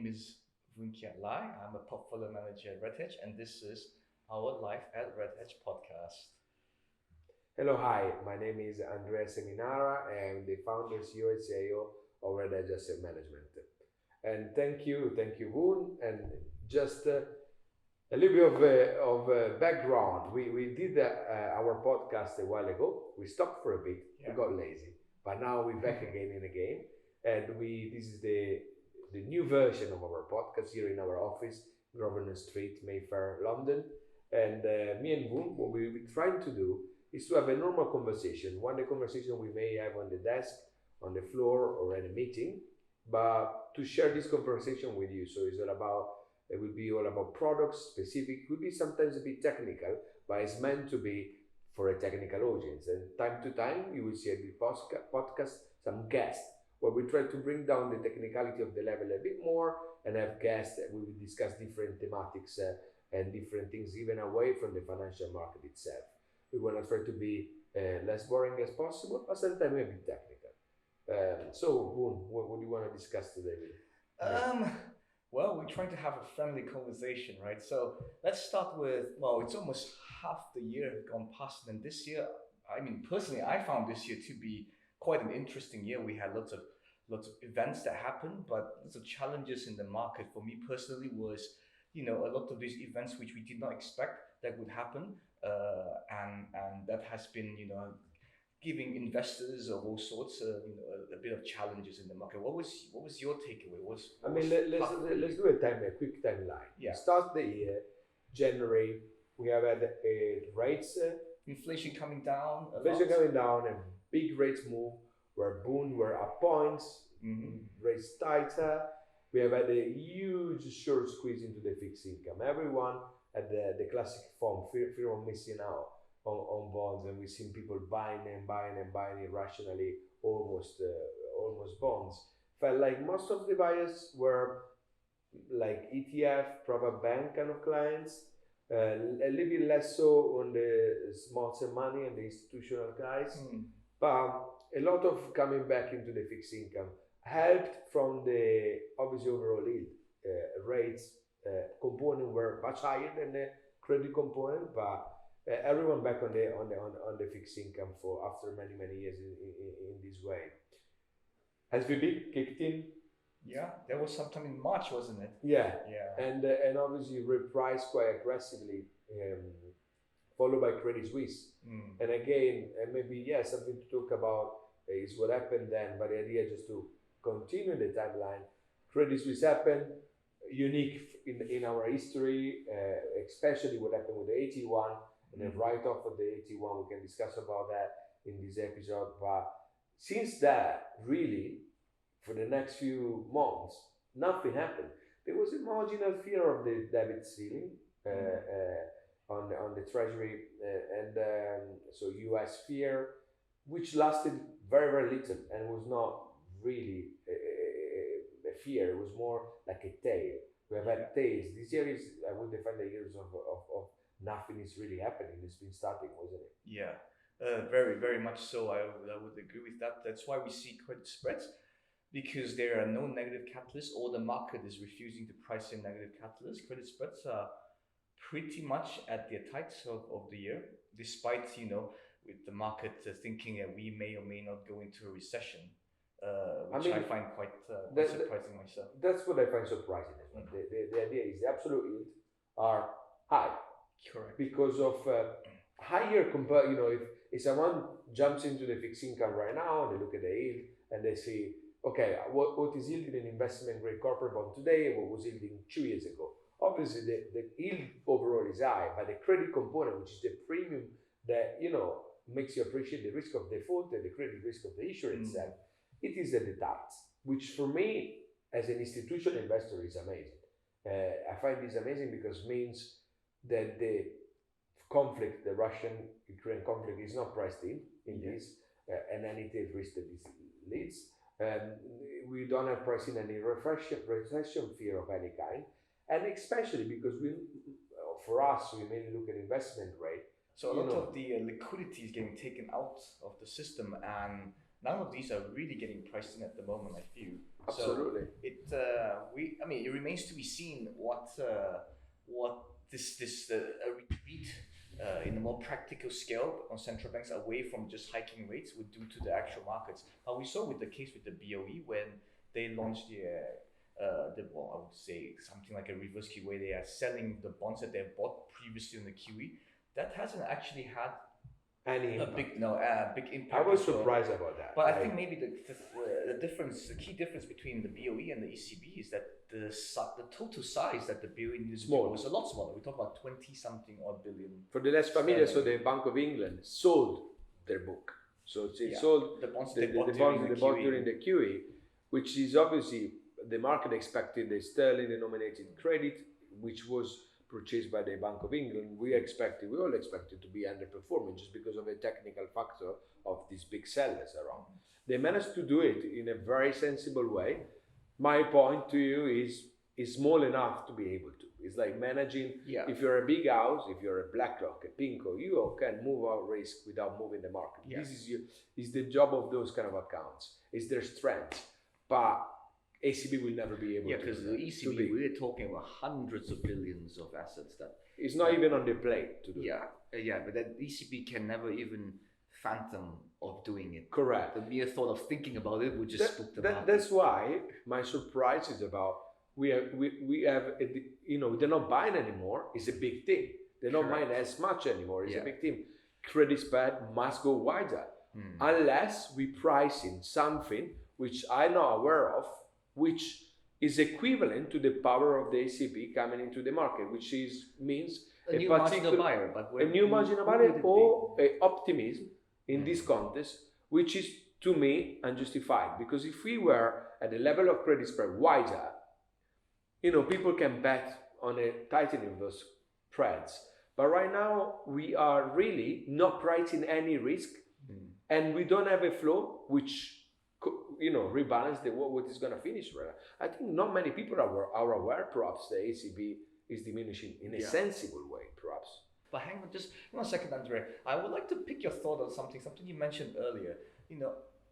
name is Voon Kiat. I'm a portfolio manager at Redhedge, and this is our Life at Redhedge podcast. Hello, hi. My name is Andrea Seminara. I am the founder, CEO, and CIO of Redhedge Asset Management. And thank you, Voon. And just a little bit of background. We did our podcast a while ago. We stopped for a bit. Yeah. We got lazy, but now we're back again in the game. And this is the new version of our podcast here in our office, Grosvenor Street, Mayfair, London. And me and Voon, what we're trying to do is to have a normal conversation. One, the conversation we may have on the desk, on the floor, or in a meeting, but to share this conversation with you. So it will be all about products, specific, could be sometimes a bit technical, but it's meant to be for a technical audience. And time to time, you will see a bit podcast, some guests, where we try to bring down the technicality of the level a bit more and have guests that we will discuss different thematics and different things, even away from the financial market itself. We want to try to be less boring as possible, but sometimes a bit technical. So, Voon, what do you want to discuss today? Well, we're trying to have a friendly conversation, right? So let's start with, well, it's almost half the year gone past, and this year, I mean, personally, I found this year to be quite an interesting year. We had lots of events that happened, but lots of challenges in the market. For me personally, was a lot of these events which we did not expect that would happen, and that has been giving investors of all sorts a bit of challenges in the market. What was your takeaway? Let's do a quick timeline. Yeah. We start the year, January. We have had rates, inflation coming down. And big rates move. Where Boon were up points, rates tighter. We have had a huge short squeeze into the fixed income. Everyone had the classic form, fear of missing out on bonds, and we've seen people buying irrationally, almost bonds. Felt like most of the buyers were like ETF, private bank kind of clients, a little bit less so on the smarter money and the institutional guys, but a lot of coming back into the fixed income, helped from the obviously overall yield rates component were much higher than the credit component, but everyone back on the fixed income for after many years in this way. SVB kicked in. Yeah, that was sometime in March, wasn't it? Yeah. Yeah. And obviously repriced quite aggressively, followed by Credit Suisse. And again, maybe something to talk about is what happened then, but the idea just to continue the timeline. Credit Suisse happened, unique in our history, especially what happened with the AT1 and the write-off of the AT1. We can discuss about that in this episode. But since that, really, for the next few months, nothing happened. There was a marginal fear of the debt ceiling on the Treasury, and so US fear, which lasted very little and was not really a fear. It was more like a tale. We have had tales. This year is, I would define the years of nothing is really happening. It's been starting, wasn't it? Yeah, very much so. I would agree with that. That's why we see credit spreads, because there are no negative catalysts, or the market is refusing to price in negative catalysts. Credit spreads are pretty much at their tights of the year, despite with the market thinking that we may or may not go into a recession, which I find quite surprising myself. That's what I find surprising as well. The idea is the absolute yield are high. Correct. Because of higher compared, if someone jumps into the fixed income right now and they look at the yield and they see, okay, what is yielding an investment grade corporate bond today, what was yielding 2 years ago? Obviously, the yield overall is high, but the credit component, which is the premium that makes you appreciate the risk of default and the credit risk of the issuer itself, it is at the tax, which for me as an institutional investor is amazing. I find this amazing because it means that the conflict, the Russian-Ukraine conflict, is not priced in this, and any tail risk that this leads. We don't have priced in any recession fear of any kind, and especially because for us, we mainly look at investment rate. So a lot of the liquidity is getting taken out of the system, and none of these are really getting priced in at the moment, I feel. Absolutely. So it remains to be seen what this a retreat in a more practical scale on central banks away from just hiking rates would do to the actual markets. But we saw with the case with the BOE when they launched I would say something like a reverse QE where they are selling the bonds that they have bought previously on the QE. That hasn't actually had any a big impact. I was surprised about that. But I think maybe the key difference between the BOE and the ECB is that the total size that the BOE needs to do was a lot smaller. We talk about 20 something odd billion. For the less familiar, so the Bank of England sold their book. So it sold the bonds they bought during the QE, which is obviously the market expected the sterling denominated credit, which was purchased by the Bank of England. We all expected to be underperforming just because of a technical factor of these big sellers around. They managed to do it in a very sensible way. My point to you is small enough to be able to. It's like managing, if you're a big house, if you're a BlackRock, a Pinko, you can move out risk without moving the market. This is the job of those kind of accounts. It's their strength. But ECB will never be able to. Yeah, because the ECB, we're talking about hundreds of billions of assets that it's not even on the plate to do. But that ECB can never even fathom of doing it. Correct. The mere thought of thinking about it would just spook the market. That's why my surprise is about we have they're not buying anymore. It's a big thing. They're not buying as much anymore. It's a big thing. Credit spread must go wider unless we price in something which I'm not aware of, which is equivalent to the power of the ECB coming into the market, which means a new marginal buyer, a new marginal buyer or a optimism in this context, which is to me unjustified. Because if we were at the level of credit spread wider, people can bet on a tightening of those spreads. But right now we are really not pricing any risk, and we don't have a flow which rebalance what is going to finish. Right? I think not many people are aware. Perhaps the ECB is diminishing in a sensible way. Perhaps. But hang on, just 1 second, Andrea. I would like to pick your thought on something you mentioned earlier.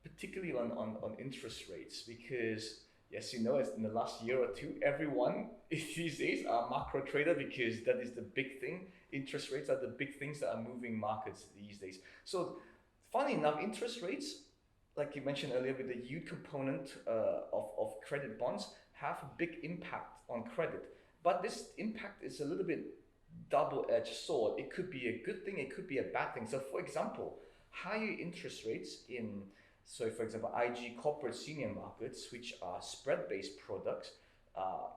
Particularly on interest rates, because yes, in the last year or two, everyone these days are macro trader because that is the big thing. Interest rates are the big things that are moving markets these days. So, funny enough, interest rates, like you mentioned earlier, with the yield component of credit bonds, have a big impact on credit. But this impact is a little bit double-edged sword. It could be a good thing, it could be a bad thing. So, for example, higher interest rates for example, IG corporate senior markets, which are spread-based products,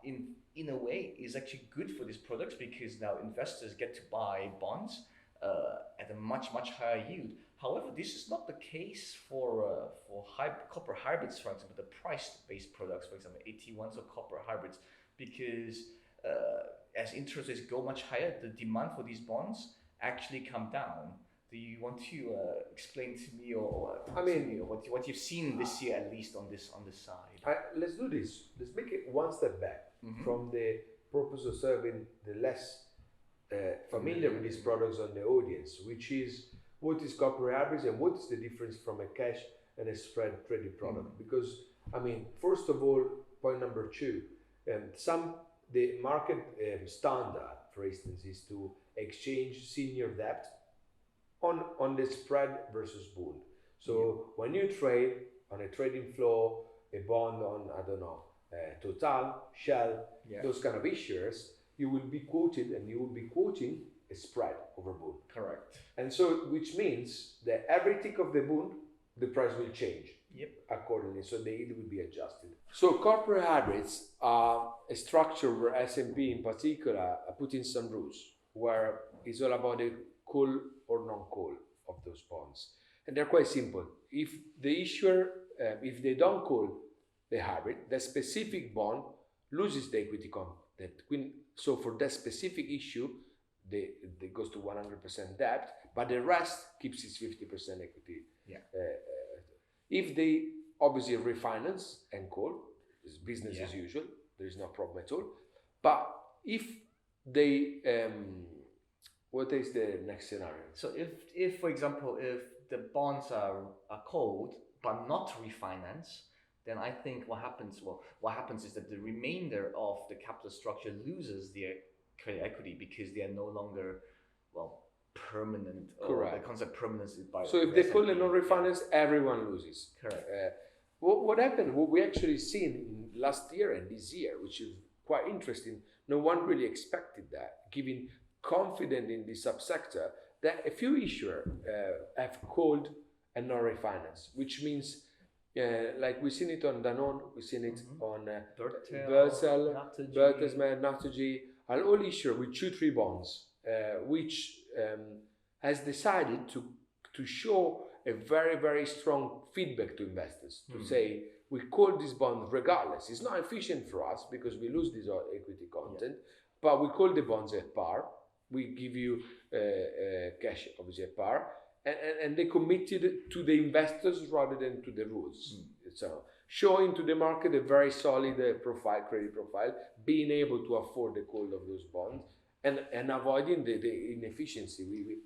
in a way is actually good for these products because now investors get to buy bonds at a much higher yield. However, this is not the case for corporate hybrids, for example, the price-based products, for example, AT1s or corporate hybrids, because as interest rates go much higher, the demand for these bonds actually come down. Do you want to explain to me what you've seen this year, at least on this side? Let's do this. Let's make it one step back from the purpose of serving the less familiar with these products on the audience, which is what is corporate hybrids and what is the difference from a cash and a spread credit product. Because first of all, point number two, the market standard, for instance, is to exchange senior debt on the spread versus bond. So when you trade on a trading floor, a bond on, Total, Shell, those kind of issuers, you will be quoting a spread over bond. Correct. And so, which means that every tick of the bond, the price will change accordingly. So the yield will be adjusted. So corporate hybrids are a structure where S&P in particular put in some rules where it's all about the call or non-call of those bonds. And they're quite simple. If the issuer, if they don't call the hybrid, the specific bond loses the equity content. So for that specific issue, they goes to 100% debt, but the rest keeps its 50% equity. If they obviously refinance and call, it's business as usual, there is no problem at all. But if they what is the next scenario? So if for example, if the bonds are called, but not refinance, then I think what happens is that the remainder of the capital structure loses their credit equity because they are no longer permanent. Correct. Or the concept permanence is by. So if they call it non-refinance, everyone loses. Correct. What happened? What we actually seen in last year and this year, which is quite interesting. No one really expected that, giving confidence in this subsector, that a few issuers have called a non-refinance, which means like we've seen it on Danone, we've seen it on Bertel, Bertelsmann, Naturgy, and all issuers with 2-3 bonds, which has decided to show a very, very strong feedback to investors, to say, we call this bond regardless. It's not efficient for us because we lose this equity content, but we call the bonds at par. We give you cash, obviously at par, and they committed to the investors rather than to the rules. So showing to the market a very solid credit profile, being able to afford the call of those bonds, and avoiding the inefficiency.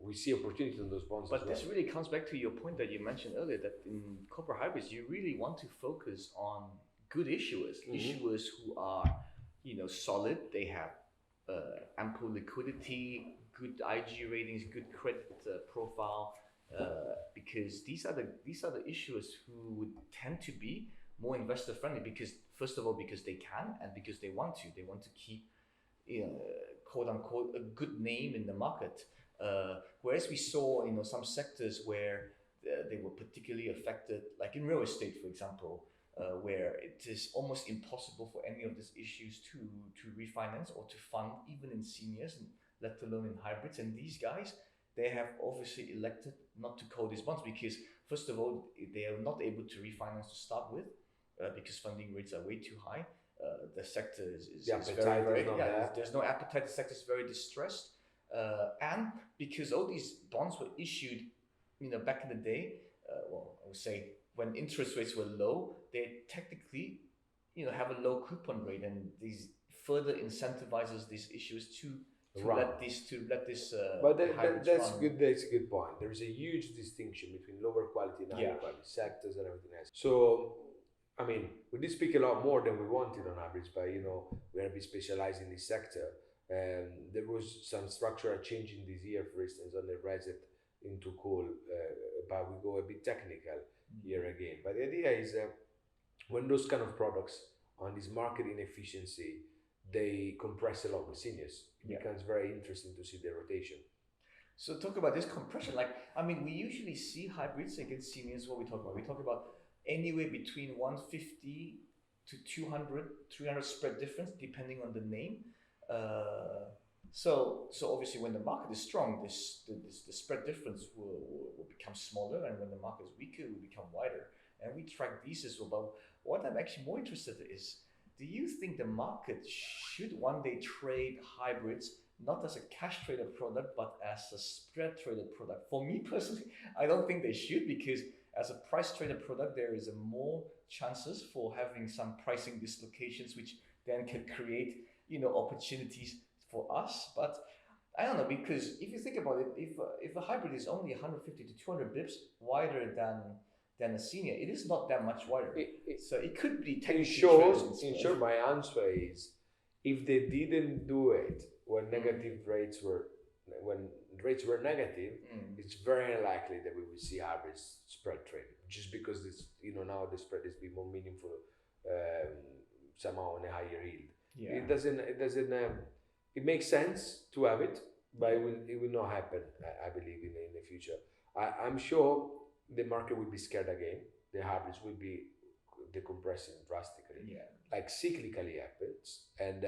We see opportunity on those bonds. But this really comes back to your point that you mentioned earlier, that in corporate hybrids, you really want to focus on good issuers, issuers who are, solid. They have ample liquidity, good IG ratings, good credit profile, because these are the issuers who would tend to be more investor friendly because, first of all, because they can and because they want to keep, quote unquote, a good name in the market. Whereas we saw, some sectors where they were particularly affected, like in real estate, for example, where it is almost impossible for any of these issues to refinance or to fund, even in seniors, let alone in hybrids. And these guys, they have obviously elected not to call these bonds because, first of all, they are not able to refinance to start with because funding rates are way too high. The sector is very, there's no appetite. The sector is very distressed. And because all these bonds were issued, back in the day, I would say when interest rates were low, they technically, have a low coupon rate, and these further incentivizes these issuers to let this. But that's good. That's a good point. There is a huge distinction between lower quality and higher quality sectors and everything else. So, I mean, we did speak a lot more than we wanted on average, but we're gonna be specialized in this sector. There was some structural change in this year, for instance, on the reset into call, but we go a bit technical here again. But the idea is that when those kind of products on this market inefficiency, they compress a lot with seniors. It becomes very interesting to see the rotation. So talk about this compression. We usually see hybrids against seniors. What we talk about? We talk about anywhere between 150 to 200, 300 spread difference, depending on the name. So obviously when the market is strong, the spread difference will become smaller, and when the market is weaker, it will become wider. And we track these as well. But what I'm actually more interested in is, do you think the market should one day trade hybrids not as a cash traded product, but as a spread traded product? For me personally, I don't think they should, because as a price traded product, there is more chances for having some pricing dislocations, which then can create opportunities for us. But I don't know, because if you think about it, if a hybrid is only 150 to 200 bips wider than a senior, it is not that much wider. So it could be technically. In short, my answer is, if they didn't do it when rates were negative, it's very unlikely that we will see hybrids spread trading, just because this, now the spread is more meaningful somehow on a higher yield. It doesn't. It makes sense to have it, but it will not happen. I believe in the future. I'm sure the market will be scared again. The hybrids will be decompressing drastically, like cyclically happens. And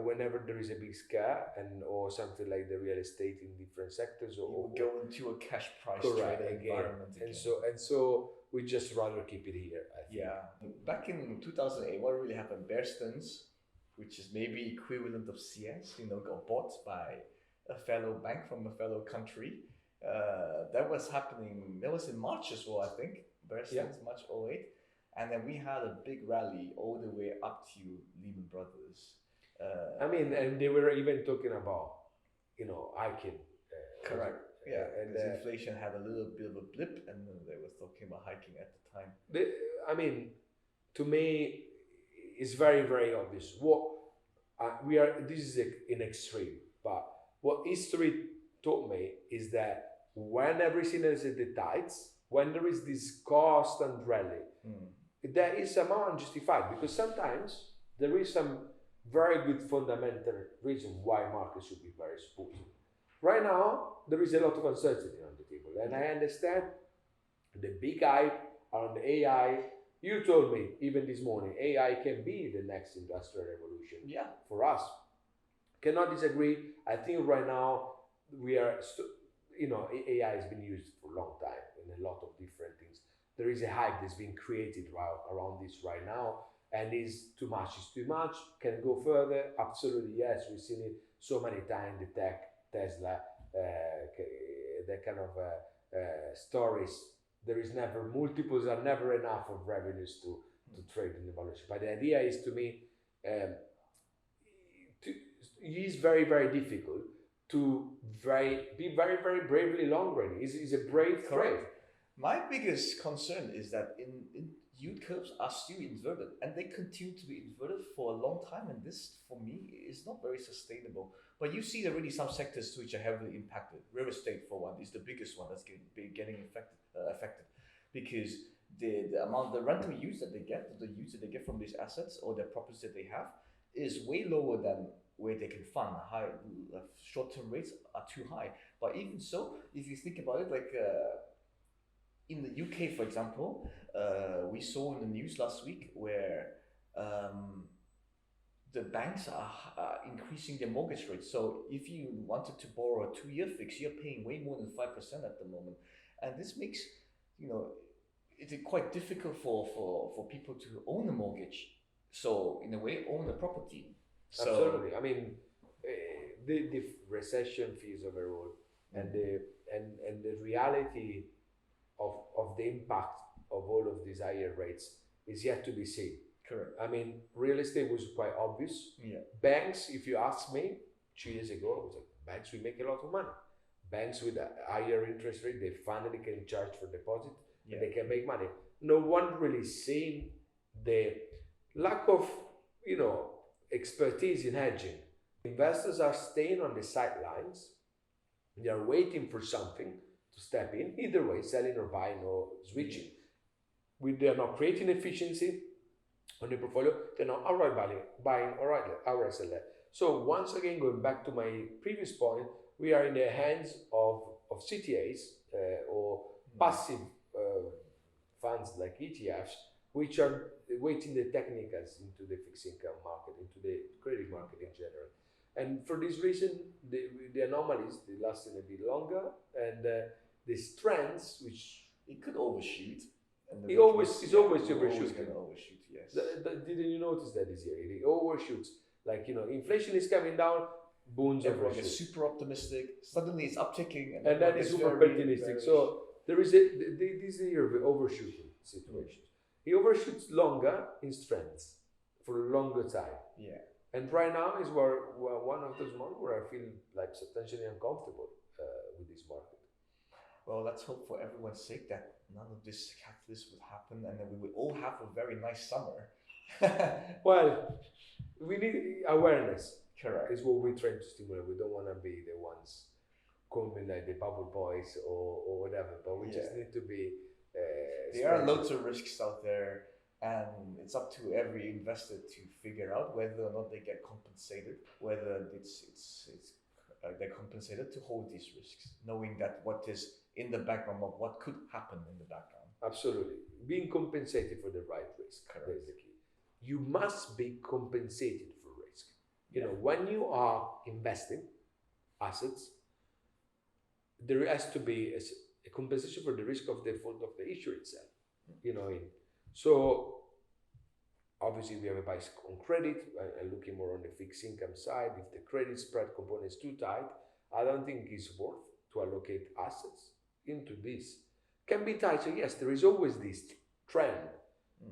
whenever there is a big scare or something like the real estate in different sectors, or go into a cash price trading environment again. And so we just rather keep it here, I think. Back in 2008, what really happened? Bear Stearns, which is maybe equivalent of CS, got bought by a fellow bank from a fellow country. That was happening. That was in March as well, I think. Bear Stearns, March 08. And then we had a big rally all the way up to Lehman Brothers. And they were even talking about, hiking. Correct. Yeah, and because inflation had a little bit of a blip, and they were talking about hiking at the time. I mean, to me, it's very, very obvious. What we are, this is an extreme, but what history taught me is that when everything is at the tides, when there is this constant rally, there is somehow unjustified, because sometimes there is some very good fundamental reason why markets should be very supportive. Right now, there is a lot of uncertainty on the table, and I understand the big hype on AI. You told me even this morning, AI can be the next industrial revolution. Yeah. For us, cannot disagree. I think right now we are, AI has been used for a long time in a lot of different things. There is a hype that's been created around this right now, and is too much. Is too much. Can it go further? Absolutely yes. We've seen it so many times. The tech, Tesla, that kind of stories. There is never, multiples are never enough of revenues to trade in the valuation. But the idea is, to me, it is very, very difficult to be very, very bravely long running. It's a brave trade. My biggest concern is that in yield curves are still inverted, and they continue to be inverted for a long time, and this, for me, is not very sustainable. But you see already some sectors which are heavily impacted. Real estate, for one, is the biggest one that's getting affected, because the amount, the rental use that they get, the use that they get from these assets or the properties that they have, is way lower than where they can fund. Short-term rates are too high. But even so, if you think about it, like in the UK, for example, we saw in the news last week where the banks are increasing their mortgage rates. So if you wanted to borrow a 2-year fix, you're paying way more than 5% at the moment. And this makes, it's quite difficult for people to own a mortgage. So in a way, own a property. Absolutely. I mean, the recession fears overall, and the reality of the impact of all of these higher rates is yet to be seen. Correct. I mean, real estate was quite obvious. Yeah. Banks, if you ask me, 2 years ago, I was like, banks will make a lot of money. Banks with a higher interest rate, they finally can charge for deposit, and they can make money. No one really seen the lack of, expertise in hedging. Investors are staying on the sidelines. They are waiting for something to step in, either way, selling or buying or switching. They are not creating efficiency on the portfolio. They're not outright buying, outright selling. So once again, going back to my previous point, we are in the hands of CTAs or passive funds like ETFs, which are weighting the technicals into the fixed income market, into the credit market in general. And for this reason, the anomalies, they lasted a bit longer, and these trends, which it could overshoot. It's always overshoot. Going to overshoot, yes. Didn't you notice that this year? It overshoots. Like, inflation is coming down, boons everyone overshoot. Is super optimistic. Suddenly it's upticking, and then it's super pessimistic. So there is this year of overshooting situations. He overshoots longer in strengths for a longer time. Yeah. And right now is where one of those months where I feel like substantially uncomfortable with this market. Well, let's hope for everyone's sake that none of this catalyst would happen, and that we would all have a very nice summer. Well, we need awareness. Correct. Is what we're trying to stimulate. We don't want to be the ones coming like the bubble boys or whatever, but we just need to be. There are loads of risks out there, and it's up to every investor to figure out whether or not they get compensated, whether they're compensated to hold these risks, knowing that what is in the background of what could happen in the background. Absolutely. Being compensated for the right risk. Correct. Basically. You must be compensated for risk. When you are investing assets, there has to be a compensation for the risk of default of the issue itself. So obviously we have a bias on credit. I'm looking more on the fixed income side. If the credit spread component is too tight, I don't think it's worth to allocate assets into this. Can be tight, so yes, there is always this trend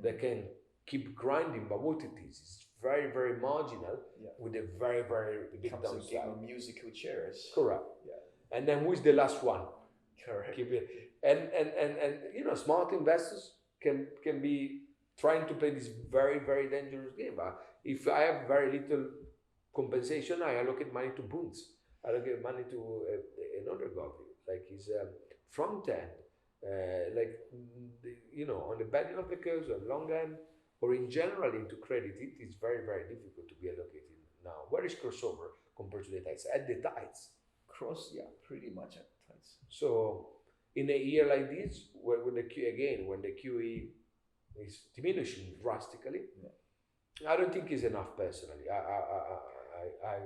that can keep grinding, but what it is very, very marginal with a very, very big downside. It becomes a game of musical chairs. Correct. Yeah. And then who is the last one? Correct. Keep it. And smart investors can be trying to play this very, very dangerous game. If I have very little compensation, I allocate money to bonds. I allocate money to another government, like his front end, on the bad end of the curve, or long end, or in general into credit. It is very, very difficult to be allocated now. Where is crossover compared to the tides? At the tides. Pretty much at tides. So in a year like this, when the QE is diminishing drastically, I don't think it's enough personally. I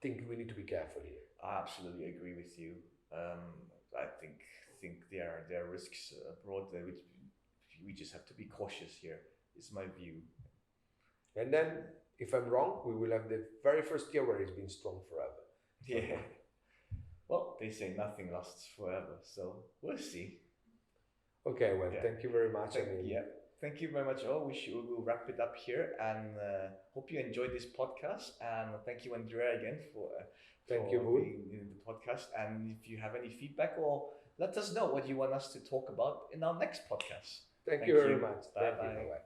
think we need to be careful here. I absolutely agree with you. I think there are risks abroad that we just have to be cautious here. Is my view. And then, if I'm wrong, we will have the very first year where it's been strong forever. Yeah. Well, they say nothing lasts forever, so we'll see. Okay, well, thank you very much. Thank you very much. We'll wrap it up here, and hope you enjoyed this podcast. And thank you, Andrea, again for being in the podcast. And if you have any feedback, or let us know what you want us to talk about in our next podcast. Thank you very much. Bye bye.